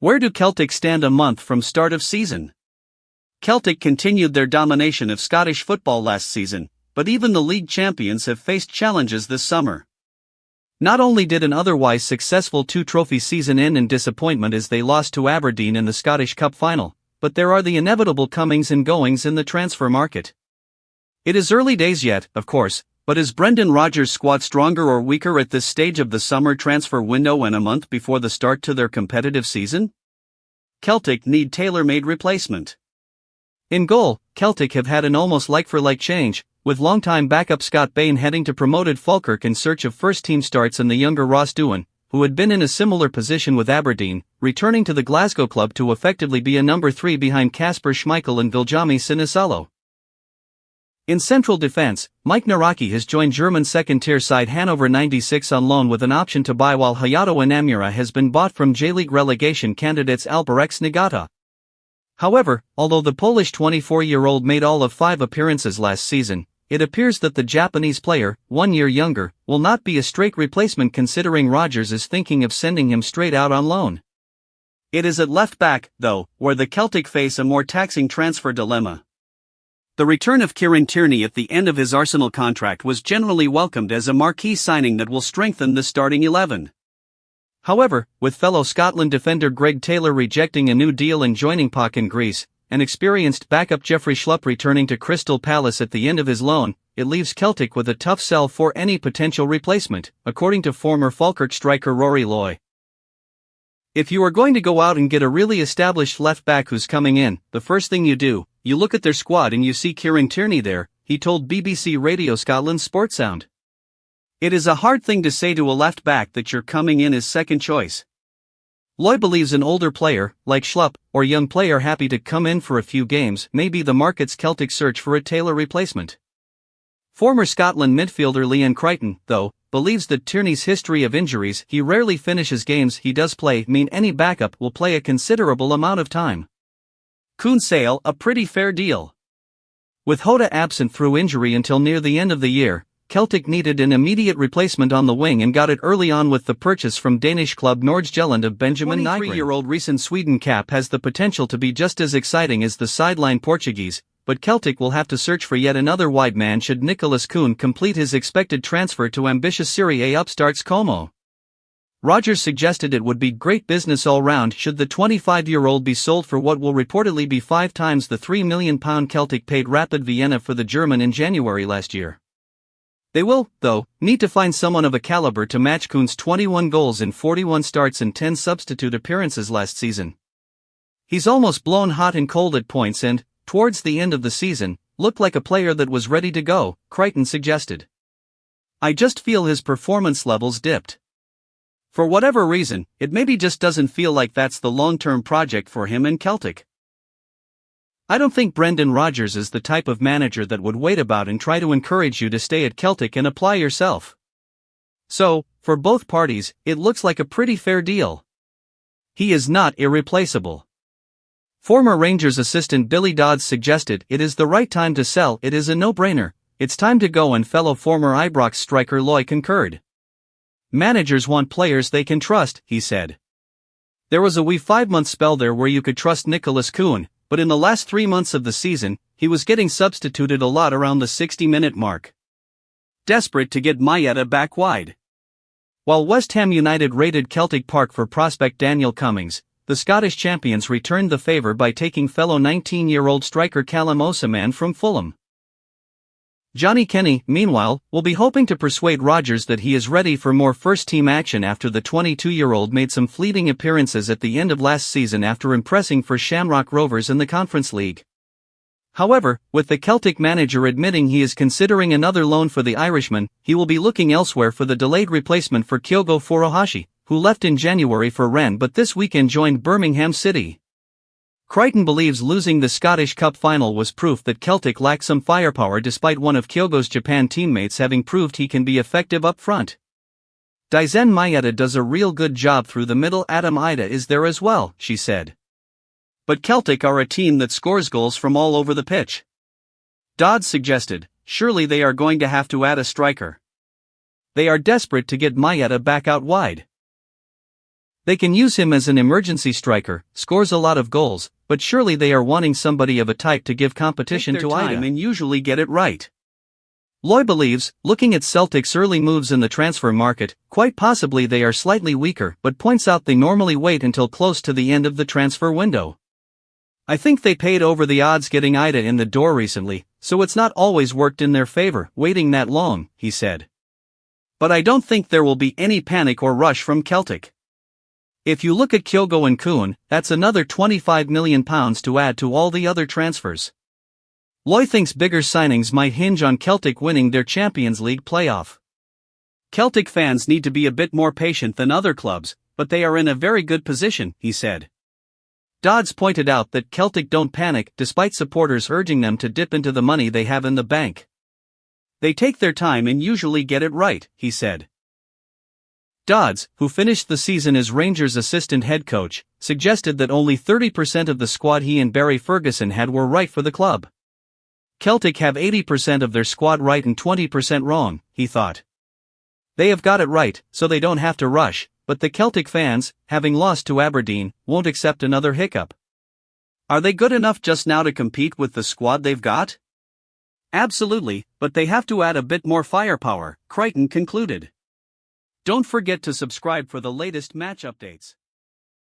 Where do Celtic stand a month from start of season? Celtic continued their domination of Scottish football last season, but even the league champions have faced challenges this summer. Not only did an otherwise successful two-trophy season end in disappointment as they lost to Aberdeen in the Scottish Cup final, but there are the inevitable comings and goings in the transfer market. It is early days yet, of course, but is Brendan Rodgers' squad stronger or weaker at this stage of the summer transfer window and a month before the start to their competitive season? Celtic need tailor-made replacement. In goal, Celtic have had an almost like-for-like change, with longtime backup Scott Bain heading to promoted Falkirk in search of first-team starts and the younger Ross Doohan, who had been in a similar position with Aberdeen, returning to the Glasgow club to effectively be a number 3 behind Kasper Schmeichel and Viljami Sinisalo. In central defense, Mike Naraki has joined German second-tier side Hannover 96 on loan with an option to buy, while Hayato Inamura has been bought from J-League relegation candidates Albirex Niigata. However, although the Polish 24-year-old made all of 5 appearances last season, it appears that the Japanese player, 1 year younger, will not be a straight replacement, considering Rodgers is thinking of sending him straight out on loan. It is at left back, though, where the Celtic face a more taxing transfer dilemma. The return of Kieran Tierney at the end of his Arsenal contract was generally welcomed as a marquee signing that will strengthen the starting 11. However, with fellow Scotland defender Greg Taylor rejecting a new deal and joining PAOK in Greece, and experienced backup Jeffrey Schlupp returning to Crystal Palace at the end of his loan, it leaves Celtic with a tough sell for any potential replacement, according to former Falkirk striker Rory Loy. If you are going to go out and get a really established left back who's coming in, the first thing you do, you look at their squad and you see Kieran Tierney there, he told BBC Radio Scotland's Sportsound. It is a hard thing to say to a left back that you're coming in as second choice. Loy believes an older player, like Schlupp, or young player happy to come in for a few games, may be the market's Celtic search for a Taylor replacement. Former Scotland midfielder Leon Crichton, though, believes that Tierney's history of injuries, he rarely finishes games he does play, mean any backup will play a considerable amount of time. Koen's sale, a pretty fair deal. With Hoda absent through injury until near the end of the year, Celtic needed an immediate replacement on the wing and got it early on with the purchase from Danish club Nordsjælland of Benjamin Nygren. 23-year-old recent Sweden cap has the potential to be just as exciting as the sideline Portuguese, but Celtic will have to search for yet another wide man should Nicholas Koen complete his expected transfer to ambitious Serie A upstarts Como. Rodgers suggested it would be great business all round should the 25-year-old be sold for what will reportedly be 5 times the £3 million Celtic paid Rapid Vienna for the German in January last year. They will, though, need to find someone of a caliber to match Koen's 21 goals in 41 starts and 10 substitute appearances last season. He's almost blown hot and cold at points and, towards the end of the season, looked like a player that was ready to go, Crichton suggested. I just feel his performance levels dipped. For whatever reason, it maybe just doesn't feel like that's the long-term project for him and Celtic. I don't think Brendan Rodgers is the type of manager that would wait about and try to encourage you to stay at Celtic and apply yourself. So, for both parties, it looks like a pretty fair deal. He is not irreplaceable. Former Rangers assistant Billy Dodds suggested it is the right time to sell. It is a no-brainer, it's time to go, and fellow former Ibrox striker Loy concurred. Managers want players they can trust, he said. There was a wee 5-month spell there where you could trust Nicholas Koen, but in the last 3 months of the season, he was getting substituted a lot around the 60-minute mark. Desperate to get Maeda back wide. While West Ham United raided Celtic Park for prospect Daniel Cummings, the Scottish champions returned the favour by taking fellow 19-year-old striker Callum Osimhen from Fulham. Johnny Kenny, meanwhile, will be hoping to persuade Rodgers that he is ready for more first-team action after the 22-year-old made some fleeting appearances at the end of last season after impressing for Shamrock Rovers in the Conference League. However, with the Celtic manager admitting he is considering another loan for the Irishman, he will be looking elsewhere for the delayed replacement for Kyogo Furuhashi, who left in January for Rennes but this weekend joined Birmingham City. Crichton believes losing the Scottish Cup final was proof that Celtic lacked some firepower despite one of Kyogo's Japan teammates having proved he can be effective up front. Daizen Maeda does a real good job through the middle. Adam Ida is there as well, she said. But Celtic are a team that scores goals from all over the pitch. Dodds suggested, surely they are going to have to add a striker. They are desperate to get Maeda back out wide. They can use him as an emergency striker, scores a lot of goals, but surely they are wanting somebody of a type to give competition to Ida and usually get it right. Loy believes, looking at Celtic's early moves in the transfer market, quite possibly they are slightly weaker, but points out they normally wait until close to the end of the transfer window. I think they paid over the odds getting Ida in the door recently, so it's not always worked in their favor, waiting that long, he said. But I don't think there will be any panic or rush from Celtic. If you look at Kyogo and Kuhn, that's another £25 million to add to all the other transfers. Loy thinks bigger signings might hinge on Celtic winning their Champions League playoff. Celtic fans need to be a bit more patient than other clubs, but they are in a very good position, he said. Dodds pointed out that Celtic don't panic despite supporters urging them to dip into the money they have in the bank. They take their time and usually get it right, he said. Dodds, who finished the season as Rangers' assistant head coach, suggested that only 30% of the squad he and Barry Ferguson had were right for the club. Celtic have 80% of their squad right and 20% wrong, he thought. They have got it right, so they don't have to rush, but the Celtic fans, having lost to Aberdeen, won't accept another hiccup. Are they good enough just now to compete with the squad they've got? Absolutely, but they have to add a bit more firepower, Crichton concluded. Don't forget to subscribe for the latest match updates.